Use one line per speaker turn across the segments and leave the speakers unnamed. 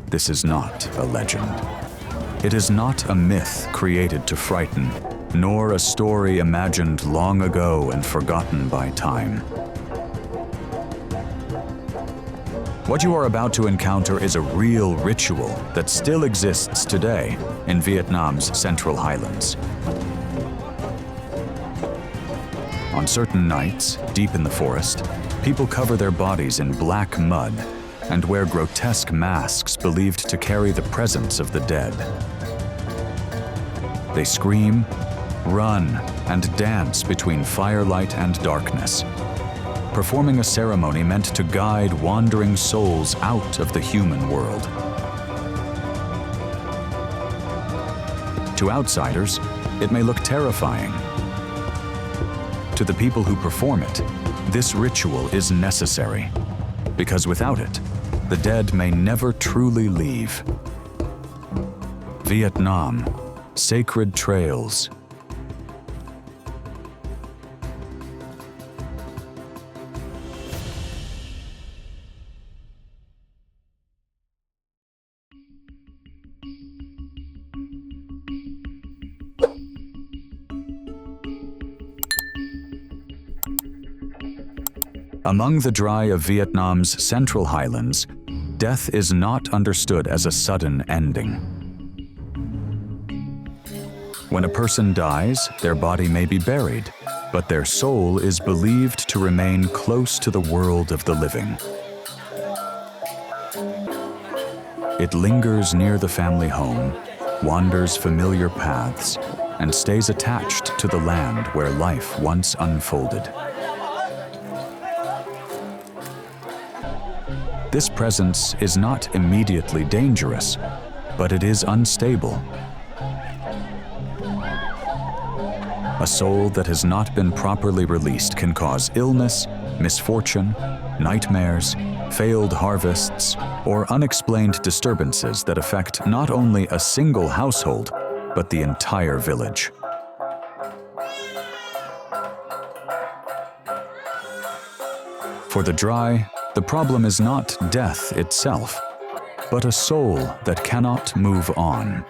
this is not a legend. It is not a myth created to frighten, nor a story imagined long ago and forgotten by time. What you are about to encounter is a real ritual that still exists today in Vietnam's Central Highlands. On certain nights, deep in the forest, people cover their bodies in black mud and wear grotesque masks believed to carry the presence of the dead. They scream, run, and dance between firelight and darkness, performing a ceremony meant to guide wandering souls out of the human world. To outsiders, it may look terrifying. To the people who perform it, this ritual is necessary, because without it, the dead may never truly leave. Vietnam, sacred trails. Among the Dry of Vietnam's Central Highlands, death is not understood as a sudden ending. When a person dies, their body may be buried, but their soul is believed to remain close to the world of the living. It lingers near the family home, wanders familiar paths, and stays attached to the land where life once unfolded. This presence is not immediately dangerous, but it is unstable. A soul that has not been properly released can cause illness, misfortune, nightmares, failed harvests, or unexplained disturbances that affect not only a single household, but the entire village. For the Dry, the problem is not death itself, but a soul that cannot move on.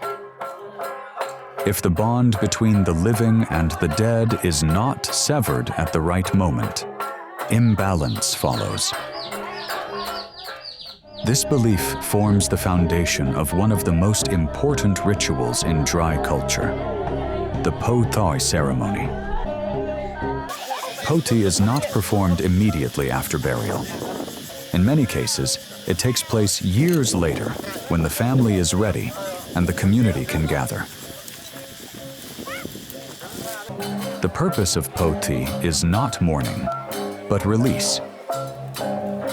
If the bond between the living and the dead is not severed at the right moment, imbalance follows. This belief forms the foundation of one of the most important rituals in Dry culture, the Po Thoi ceremony. Po Thi is not performed immediately after burial. In many cases, it takes place years later when the family is ready and the community can gather. The purpose of Po Thi is not mourning, but release.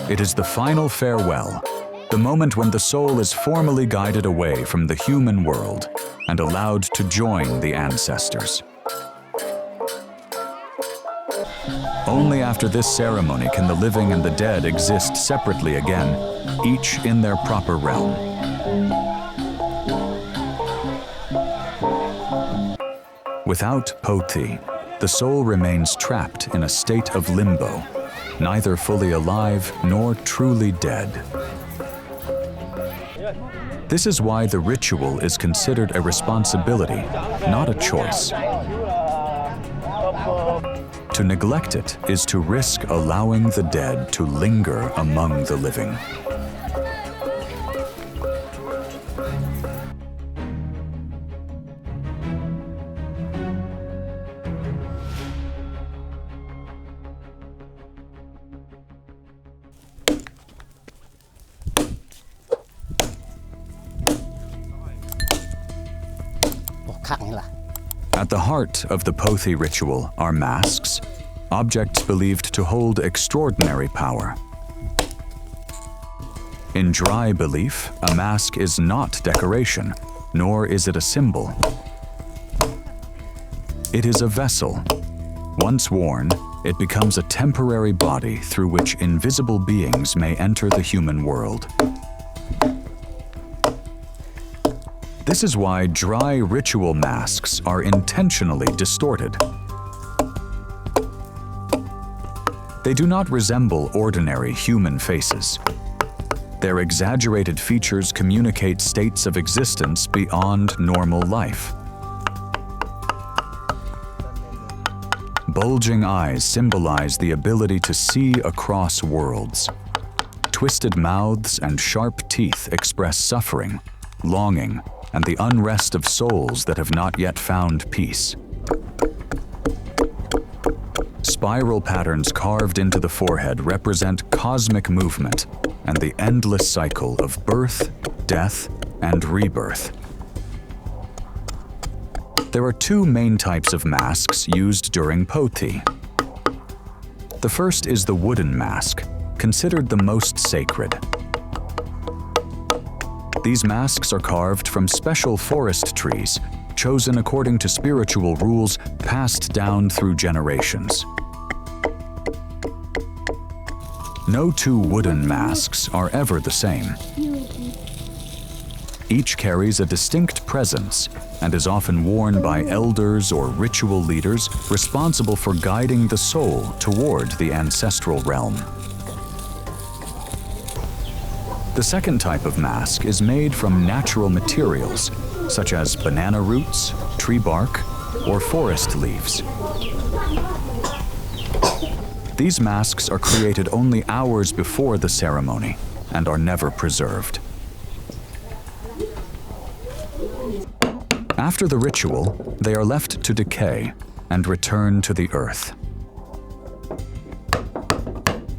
It is the final farewell, the moment when the soul is formally guided away from the human world and allowed to join the ancestors. Only after this ceremony can the living and the dead exist separately again, each in their proper realm. Without Po Thi, the soul remains trapped in a state of limbo, neither fully alive nor truly dead. This is why the ritual is considered a responsibility, not a choice. To neglect it is to risk allowing the dead to linger among the living. At the heart of the Po Thi ritual are masks, objects believed to hold extraordinary power. In Dry belief, a mask is not decoration, nor is it a symbol. It is a vessel. Once worn, it becomes a temporary body through which invisible beings may enter the human world. This is why Dry ritual masks are intentionally distorted. They do not resemble ordinary human faces. Their exaggerated features communicate states of existence beyond normal life. Bulging eyes symbolize the ability to see across worlds. Twisted mouths and sharp teeth express suffering, longing, and the unrest of souls that have not yet found peace. Spiral patterns carved into the forehead represent cosmic movement and the endless cycle of birth, death, and rebirth. There are two main types of masks used during Poti. The first is the wooden mask, considered the most sacred. These masks are carved from special forest trees, chosen according to spiritual rules passed down through generations. No two wooden masks are ever the same. Each carries a distinct presence and is often worn by elders or ritual leaders responsible for guiding the soul toward the ancestral realm. The second type of mask is made from natural materials, such as banana roots, tree bark, or forest leaves. These masks are created only hours before the ceremony and are never preserved. After the ritual, they are left to decay and return to the earth.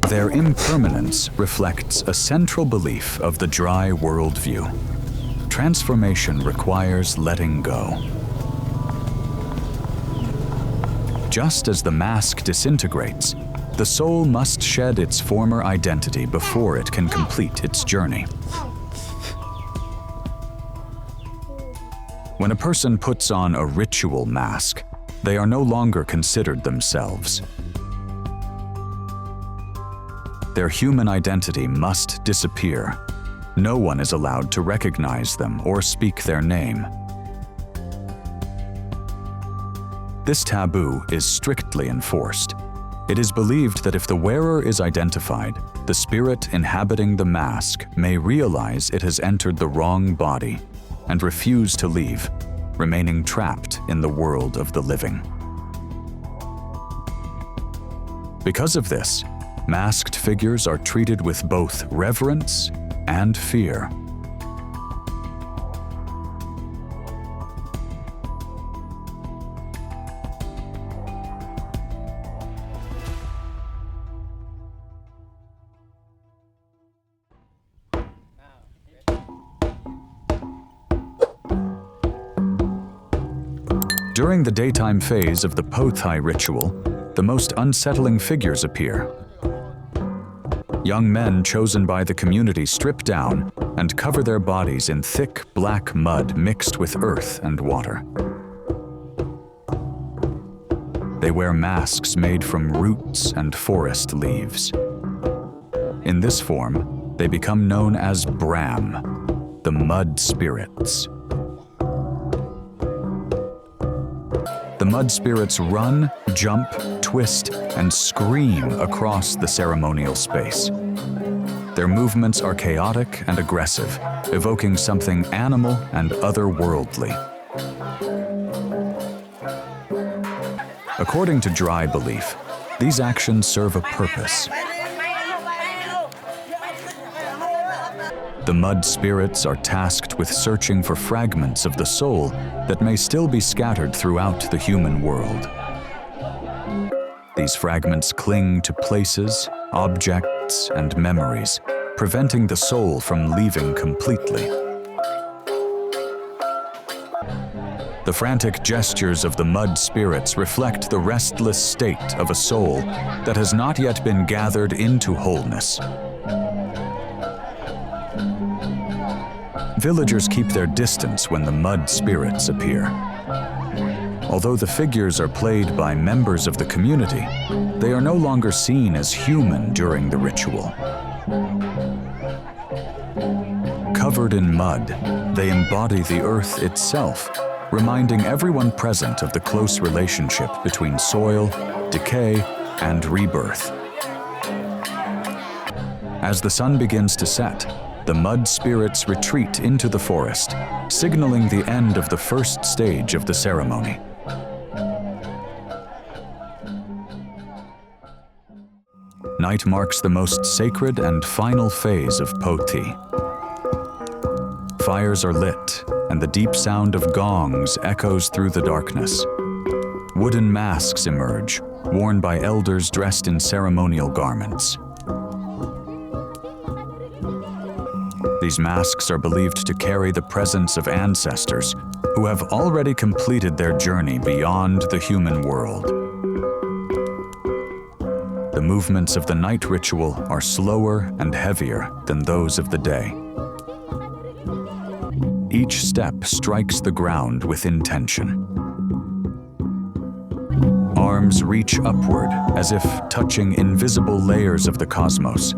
Their impermanence reflects a central belief of the dry worldview. Transformation requires letting go. Just as the mask disintegrates, the soul must shed its former identity before it can complete its journey. When a person puts on a ritual mask, they are no longer considered themselves. Their human identity must disappear. No one is allowed to recognize them or speak their name. This taboo is strictly enforced. It is believed that if the wearer is identified, the spirit inhabiting the mask may realize it has entered the wrong body and refuse to leave, remaining trapped in the world of the living. Because of this, masked figures are treated with both reverence and fear. During the daytime phase of the Pothai ritual, the most unsettling figures appear. Young men chosen by the community strip down and cover their bodies in thick black mud mixed with earth and water. They wear masks made from roots and forest leaves. In this form, they become known as Bram, the mud spirits. The mud spirits run, jump, twist, and scream across the ceremonial space. Their movements are chaotic and aggressive, evoking something animal and otherworldly. According to Dry belief, these actions serve a purpose. The mud spirits are tasked with searching for fragments of the soul that may still be scattered throughout the human world. These fragments cling to places, objects, and memories, preventing the soul from leaving completely. The frantic gestures of the mud spirits reflect the restless state of a soul that has not yet been gathered into wholeness. Villagers keep their distance when the mud spirits appear. Although the figures are played by members of the community, they are no longer seen as human during the ritual. Covered in mud, they embody the earth itself, reminding everyone present of the close relationship between soil, decay, and rebirth. As the sun begins to set, the mud spirits retreat into the forest, signaling the end of the first stage of the ceremony. Night marks the most sacred and final phase of Poti. Fires are lit, and the deep sound of gongs echoes through the darkness. Wooden masks emerge, worn by elders dressed in ceremonial garments. These masks are believed to carry the presence of ancestors who have already completed their journey beyond the human world. The movements of the night ritual are slower and heavier than those of the day. Each step strikes the ground with intention. Arms reach upward as if touching invisible layers of the cosmos.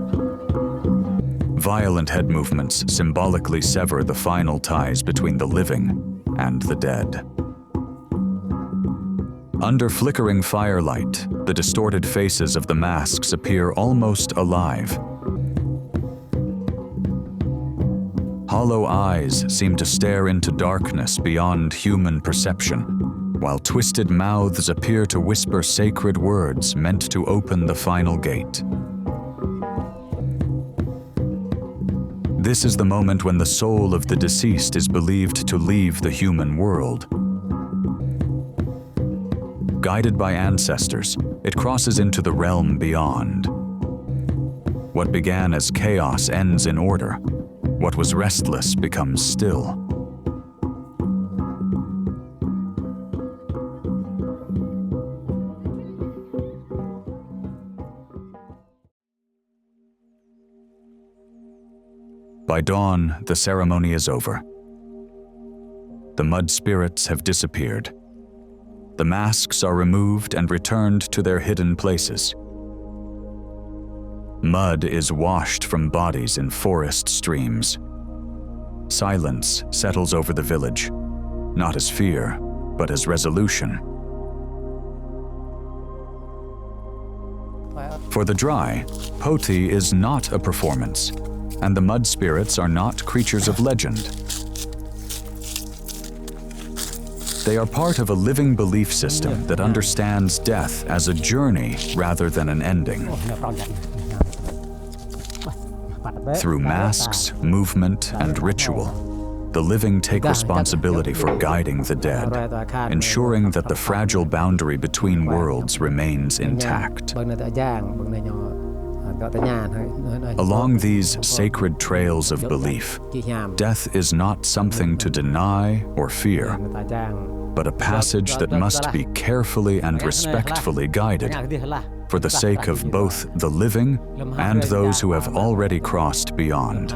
Violent head movements symbolically sever the final ties between the living and the dead. Under flickering firelight, the distorted faces of the masks appear almost alive. Hollow eyes seem to stare into darkness beyond human perception, while twisted mouths appear to whisper sacred words meant to open the final gate. This is the moment when the soul of the deceased is believed to leave the human world. Guided by ancestors, it crosses into the realm beyond. What began as chaos ends in order. What was restless becomes still. By dawn, the ceremony is over. The mud spirits have disappeared. The masks are removed and returned to their hidden places. Mud is washed from bodies in forest streams. Silence settles over the village, not as fear, but as resolution. For the Dry, Poti is not a performance, and the mud spirits are not creatures of legend. They are part of a living belief system that understands death as a journey rather than an ending. Through masks, movement, and ritual, the living take responsibility for guiding the dead, ensuring that the fragile boundary between worlds remains intact. Along these sacred trails of belief, death is not something to deny or fear, but a passage that must be carefully and respectfully guided for the sake of both the living and those who have already crossed beyond.